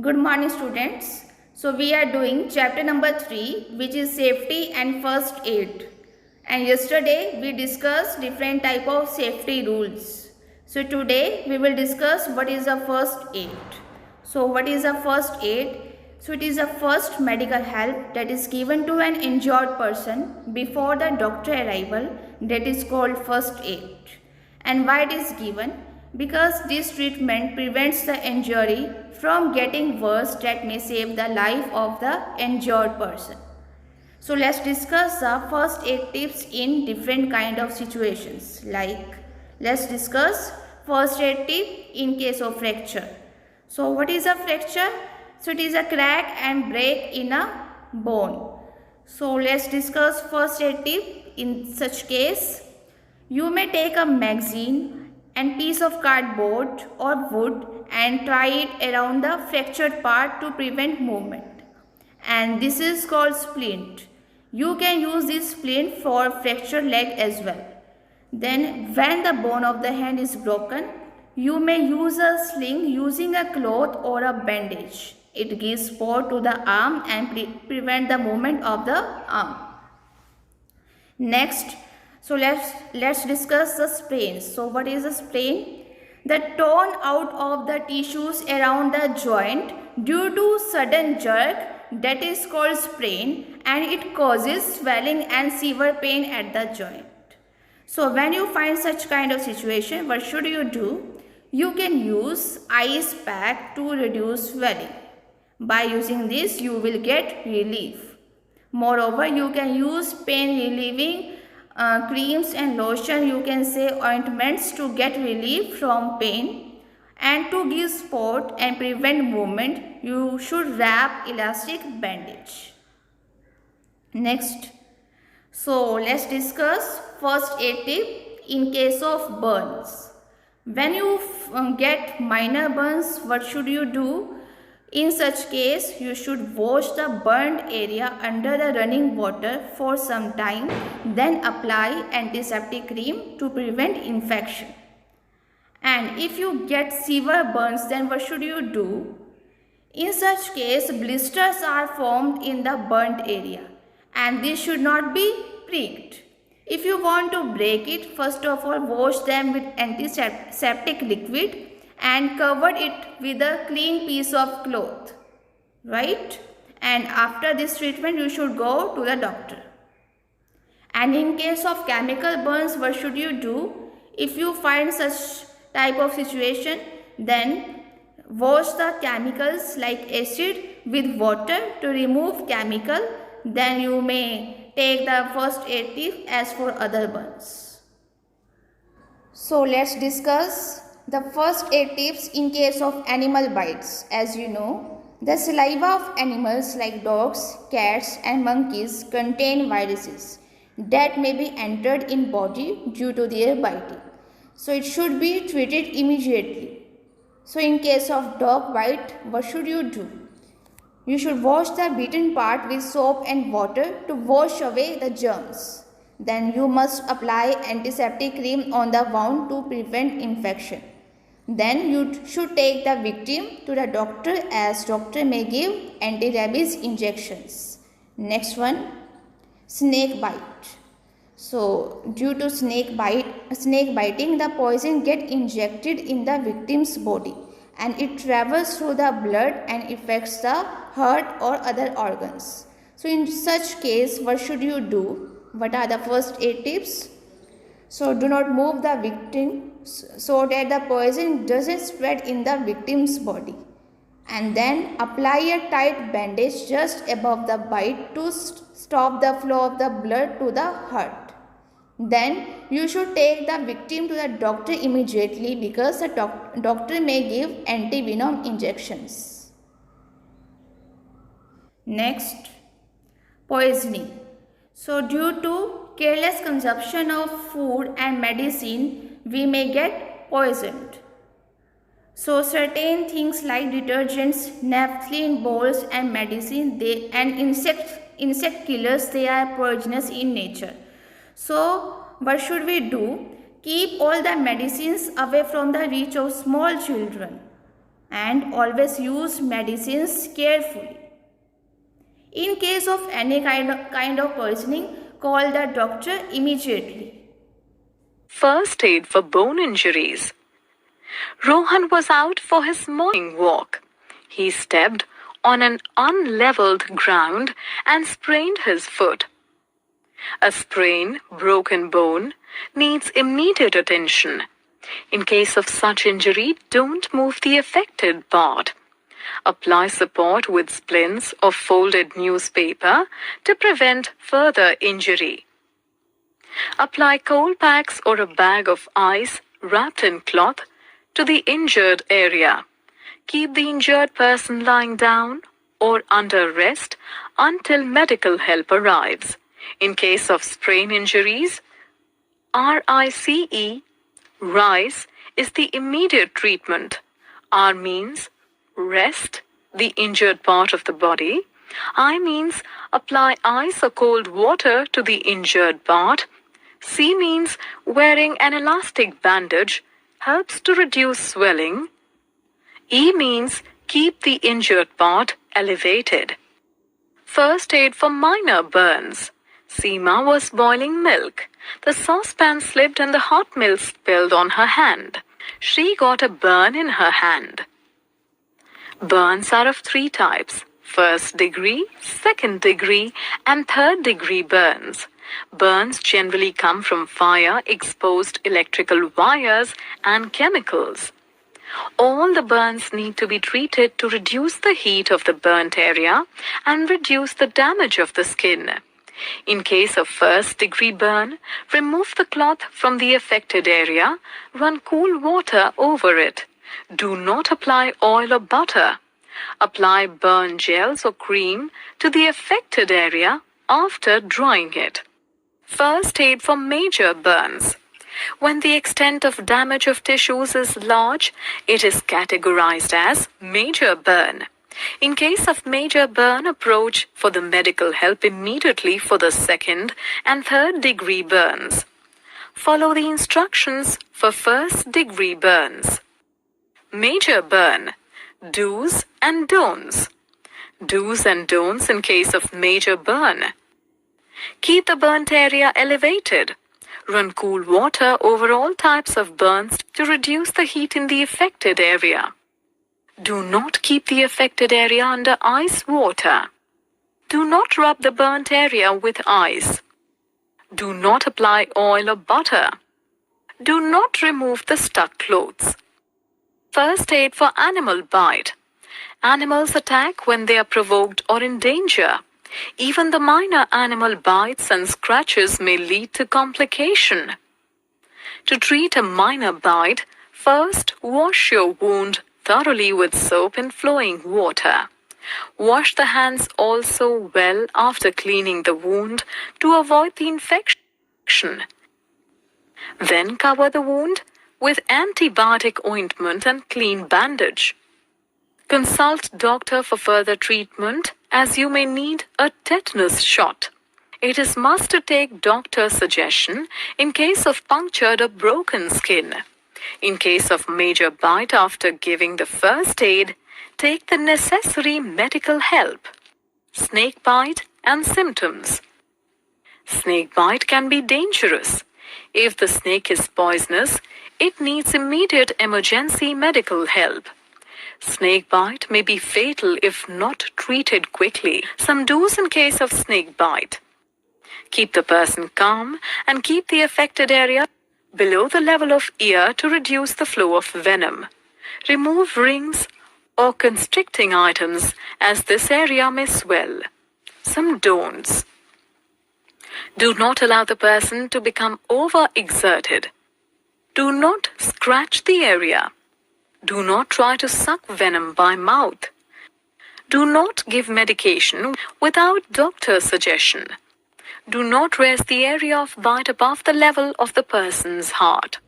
Good morning, students. So we are doing chapter number 3, which is safety and first aid. And yesterday we discussed different type of safety rules. So today we will discuss what is a first aid. So what is a first aid? So it is a first medical help that is given to an injured person before the doctor arrival, that is called first aid. And why it is given? Because this treatment prevents the injury from getting worse that may save the life of the injured person. So let's discuss the first aid tips in different kind of situations. Like, let's discuss first aid tip in case of fracture. So what is a fracture? So it is a crack and break in a bone. So let's discuss first aid tip in such case. You may take a magazine and piece of cardboard or wood and tie it around the fractured part to prevent movement. And this is called splint. You can use this splint for fractured leg as well. Then when the bone of the hand is broken, you may use a sling using a cloth or a bandage. It gives support to the arm and prevent the movement of the arm. Next, so let's discuss the sprains. So what is a sprain? The torn out of the tissues around the joint due to sudden jerk, that is called sprain, and it causes swelling and severe pain at the joint. So when you find such kind of situation, what should you do? You can use ice pack to reduce swelling. By using this, you will get relief. Moreover, you can use pain relieving creams and lotion, you can say ointments, to get relief from pain. And to give support and prevent movement, you should wrap elastic bandage. Next, so let's discuss first aid tip in case of burns. When you get minor burns, what should you do? In such case, you should wash the burned area under the running water for some time, then apply antiseptic cream to prevent infection. And if you get severe burns, then what should you do? In such case, blisters are formed in the burnt area and this should not be pricked. If you want to break it, first of all wash them with antiseptic liquid and cover it with a clean piece of cloth, right? And after this treatment, you should go to the doctor. And in case of chemical burns, what should you do? If you find such type of situation, then wash the chemicals like acid with water to remove chemical. Then you may take the first aid tip as for other burns. So let's discuss the first aid tips in case of animal bites. As you know, the saliva of animals like dogs, cats and monkeys contain viruses that may be entered in body due to their biting. So it should be treated immediately. So in case of dog bite, what should you do? You should wash the bitten part with soap and water to wash away the germs. Then you must apply antiseptic cream on the wound to prevent infection. Then you should take the victim to the doctor, as doctor may give anti-rabies injections. Next one, snake bite. So due to snake biting, the poison get injected in the victim's body and it travels through the blood and affects the heart or other organs. So in such case, what should you do? What are the first aid tips? So do not move the victim so that the poison doesn't spread in the victim's body. And then apply a tight bandage just above the bite to stop the flow of the blood to the heart. Then you should take the victim to the doctor immediately because the doctor may give antivenom injections. Next, poisoning. So due to careless consumption of food and medicine, we may get poisoned. So certain things like detergents, naphthalene balls and medicine, and insect killers, they are poisonous in nature. So what should we do? Keep all the medicines away from the reach of small children. and always use medicines carefully. In case of any kind of poisoning, call the doctor immediately. First aid for bone injuries. Rohan was out for his morning walk. He stepped on an unleveled ground and sprained his foot. A sprain, broken bone, needs immediate attention. In case of such injury, don't move the affected part. Apply support with splints or folded newspaper to prevent further injury. Apply cold packs or a bag of ice wrapped in cloth to the injured area. Keep the injured person lying down or under rest until medical help arrives. In case of sprain injuries, RICE is the immediate treatment. R means rest the injured part of the body. I means apply ice or cold water to the injured part. C means wearing an elastic bandage helps to reduce swelling. E means keep the injured part elevated. First aid for minor burns. Seema was boiling milk. The saucepan slipped and the hot milk spilled on her hand. She got a burn in her hand. Burns are of 3 types: first degree, second degree, and third degree burns. Burns generally come from fire, exposed electrical wires, and chemicals. All the burns need to be treated to reduce the heat of the burnt area and reduce the damage of the skin. In case of first degree burn, remove the cloth from the affected area, run cool water over it. Do not apply oil or butter. Apply burn gels or cream to the affected area after drying it. First aid for major burns. When the extent of damage of tissues is large, it is categorized as major burn. In case of major burn, approach for the medical help immediately for the second and third degree burns. Follow the instructions for first degree burns. Major burn. Do's and don'ts. Do's and don'ts in case of major burn. Keep the burnt area elevated. Run cool water over all types of burns to reduce the heat in the affected area. Do not keep the affected area under ice water. Do not rub the burnt area with ice. Do not apply oil or butter. Do not remove the stuck clothes. First aid for animal bite. Animals attack when they are provoked or in danger. Even the minor animal bites and scratches may lead to complication. To treat a minor bite, first wash your wound thoroughly with soap and flowing water. Wash the hands also well after cleaning the wound to avoid the infection. Then cover the wound with antibiotic ointment and clean bandage. Consult doctor for further treatment as you may need a tetanus shot. It is must to take doctor's suggestion in case of punctured or broken skin. In case of major bite after giving the first aid, take the necessary medical help. Snake bite and symptoms. Snake bite can be dangerous. If the snake is poisonous, it needs immediate emergency medical help. Snake bite may be fatal if not treated quickly. Some do's in case of snake bite. Keep the person calm and keep the affected area below the level of ear to reduce the flow of venom. Remove rings or constricting items as this area may swell. Some don'ts. Do not allow the person to become overexerted. Do not scratch the area. Do not try to suck venom by mouth. Do not give medication without doctor's suggestion. Do not raise the area of bite above the level of the person's heart.